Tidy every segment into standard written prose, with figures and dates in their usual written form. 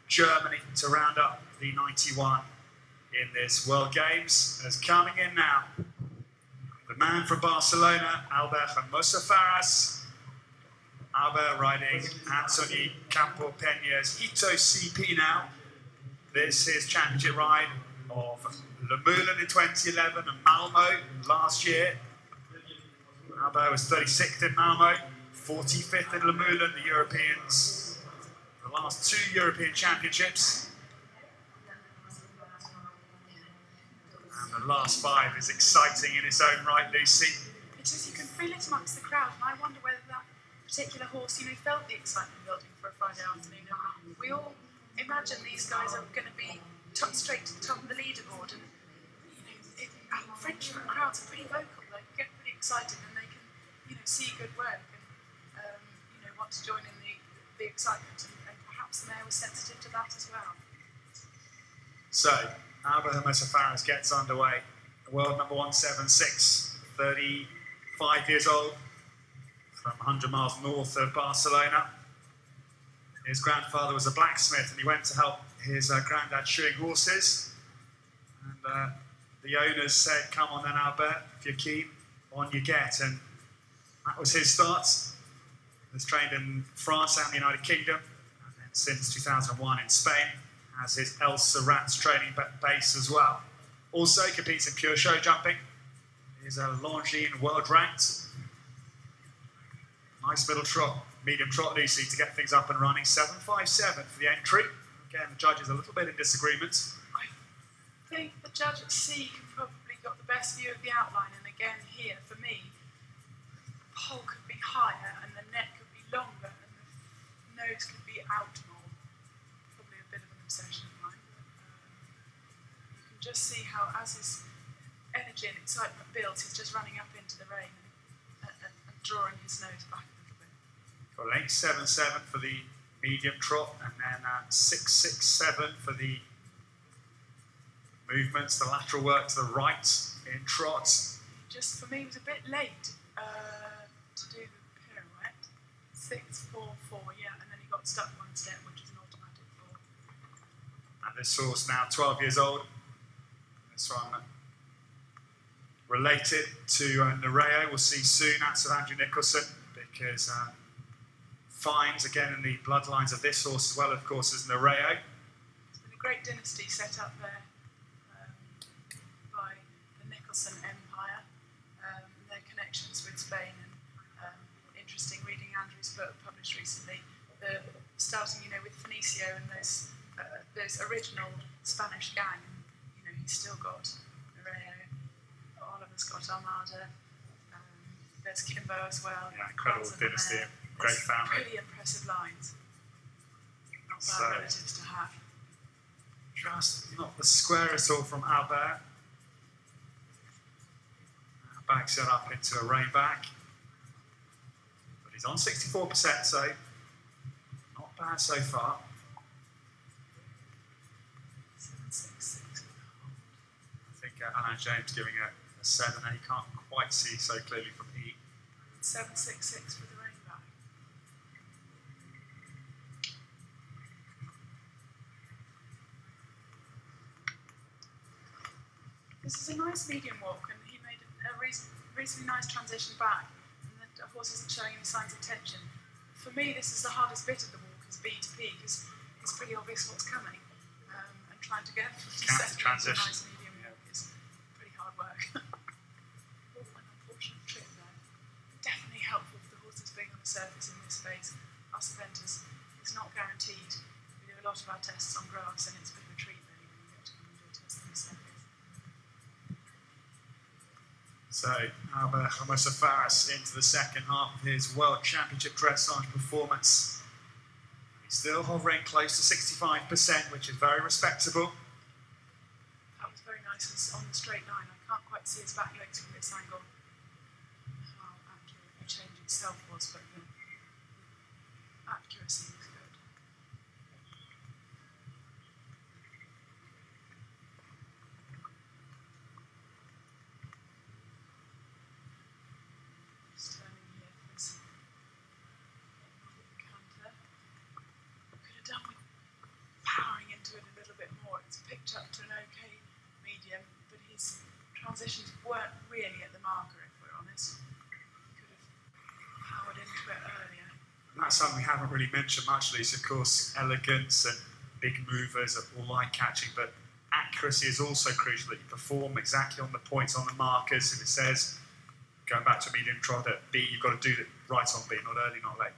Germany to round up the 91 in this World Games. As coming in now, the man from Barcelona, Hermoso Farràs. Albert riding Anthony Campo Peña's Hito CP now. This is championship ride of Le Moulin in 2011 and Malmo last year. Albert was 36th in Malmo, 45th in Le Moulin, the Europeans, the last 2 European championships. And the last 5 is exciting in its own right, Lucy. It's just, you can feel it amongst the crowd, and I wonder whether that particular horse, felt the excitement building for a Friday afternoon. We all imagine these guys are going to be straight to the top of the leaderboard, and French crowds are pretty vocal. They get pretty excited, and they can, see good work and want to join in the excitement. And perhaps the mare was sensitive to that as well. So Albert Hermoso Farràs gets underway. World number 176, 35 years old, from 100 miles north of Barcelona. His grandfather was a blacksmith, and he went to help his granddad shoeing horses. And the owners said, "Come on then, Albert, if you're keen, on you get." And that was his start. He was trained in France and the United Kingdom, and then since 2001 in Spain, has his El Serrat's training base as well. Also competes in pure show jumping. He's a Longines world ranked. Nice middle trot, medium trot, Lucy, to get things up and running. 7.57 for the entry. Again, the judges a little bit in disagreement. I think the judge at C can probably got the best view of the outline, and again here, for me, the pole could be higher and the neck could be longer and the nose could be out more. Probably a bit of an obsession of mine. But, you can just see how, as his energy and excitement builds, he's just running up into the rain and drawing his nose back a little bit. Got an 8.77 for the medium trot, and then 6.67 for the movements, the lateral work to the right in trot. Just for me, it was a bit late to do the pirouette. 6.44, yeah, and then he got stuck one step, which is an automatic 4. And this horse now 12 years old. This one related to Nereo. We'll see soon at Sir Andrew Nicholson, because finds again in the bloodlines of this horse as well, of course, as Nereo. It's been a great dynasty set up there by the Nicholson Empire, their connections with Spain, and interesting reading Andrew's book published recently, starting with Fenicio and those original Spanish gang. He's still got Nereo, Oliver's got Armada, there's Kimbo as well. Yeah, incredible dynasty, great family. Really impressive lines. Not bad relatives to have. Just not the squarest all from Albert. Backs it up into a rein back. But he's on 64%, so not bad so far. 7.66. I think Alan James giving a 7, and he can't quite see so clearly from E. 7.66 for the rein back. This is a nice medium walk, and he made a reasonably nice transition back, and the horse isn't showing any signs of tension. For me, this is the hardest bit of the walk, is B to P, because it's pretty obvious what's coming, and trying to get from a nice medium walk is pretty hard work. An unfortunate trip there. Definitely helpful for the horses being on the surface in this phase. Us eventers, it's not guaranteed. We do a lot of our tests on grass, and it's a bit of a treat really when you get to come and do a test on the surface. So, Albert Hermoso Farràs into the second half of his World Championship dressage performance. He's still hovering close to 65%, which is very respectable. That was very nice on the straight line. I can't quite see his back legs from this angle. How accurate the change itself was, but the accuracy was good. picked up to an okay medium, but his transitions weren't really at the marker, if we're honest. He could have powered into it earlier. And that's something we haven't really mentioned much, Lisa. Of course, elegance and big movers are all eye-catching, but accuracy is also crucial, that you perform exactly on the points, on the markers. If it says, going back to a medium trot at B, you've got to do it right on B, not early, not late.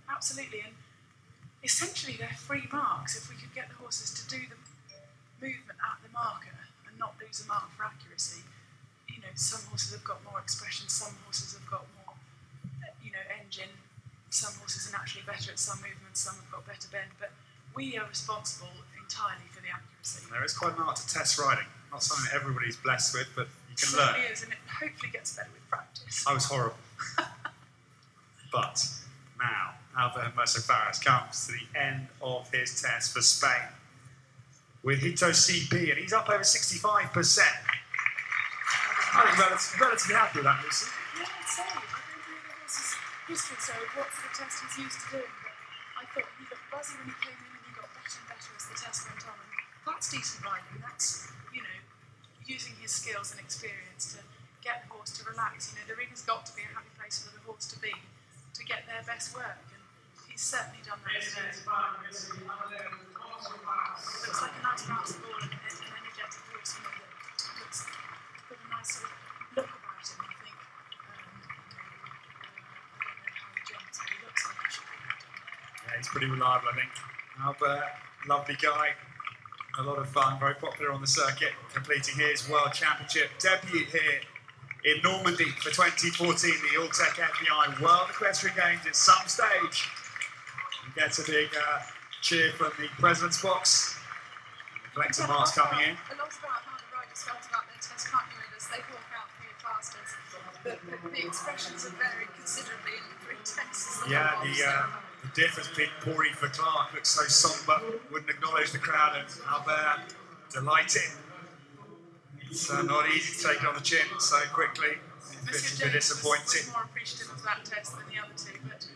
Absolutely, and essentially they're free marks. If we could get the horses to do the movement at the marker and not lose a mark for accuracy, you know, some horses have got more expression, some horses have got more, you know, engine, some horses are naturally better at some movements, some have got better bend, but we are responsible entirely for the accuracy. There is quite an art to test riding, not something that everybody's blessed with, but you can learn. It certainly is, and it hopefully gets better with practice. I was horrible. But now, Hermoso Farràs comes to the end of his test for Spain with Hito CB, and he's up over 65%. I think relatively happy with that, Lucy. Yeah, I'd say. I don't know the horse's history, so what sort of test he's used to doing, but I thought he looked buzzy when he came in, and he got better and better as the test went on, and that's decent riding. That's, you know, using his skills and experience to get the horse to relax. You know, the ring has got to be a happy place for the horse to be, to get their best work, and he's certainly done that today. It looks like a nice bouncing ball and an energetic horse, you know, that looks got a nice sort of look about him, I think. I don't know how he jumps, but he looks like he should be good. Yeah, he's pretty reliable, I think. Albert, lovely guy, a lot of fun, very popular on the circuit, completing his World Championship debut here in Normandy for 2014, the All-Tech FEI World Equestrian Games at some stage. He gets a big cheer from the President's box. The collector marks coming in. A lot about how the riders felt about their test, can't you, as they walk out here fast, but the expressions have varied considerably in the three tests. Yeah, the difference between Pori for Clark looks so somber, wouldn't acknowledge the crowd, and Albert delighted. It's not easy to take it on the chin so quickly. It's a bit disappointing. Was more appreciative of that test than the other two, but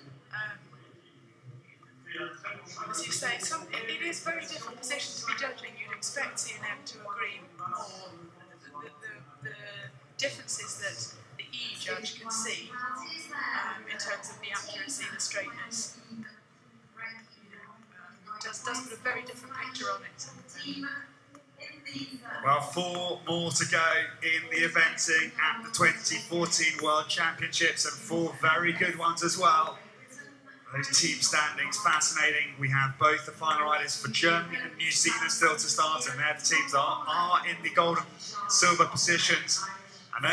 as you say, it is very different position to be judging. You'd expect C&M to agree more. The differences that the E judge can see in terms of the accuracy, the straightness, does put a very different picture on it. Well, 4 more to go in the eventing at the 2014 World Championships, and 4 very good ones as well. Those team standings, fascinating. We have both the final riders for Germany and New Zealand still to start, and their teams are in the gold and silver positions. And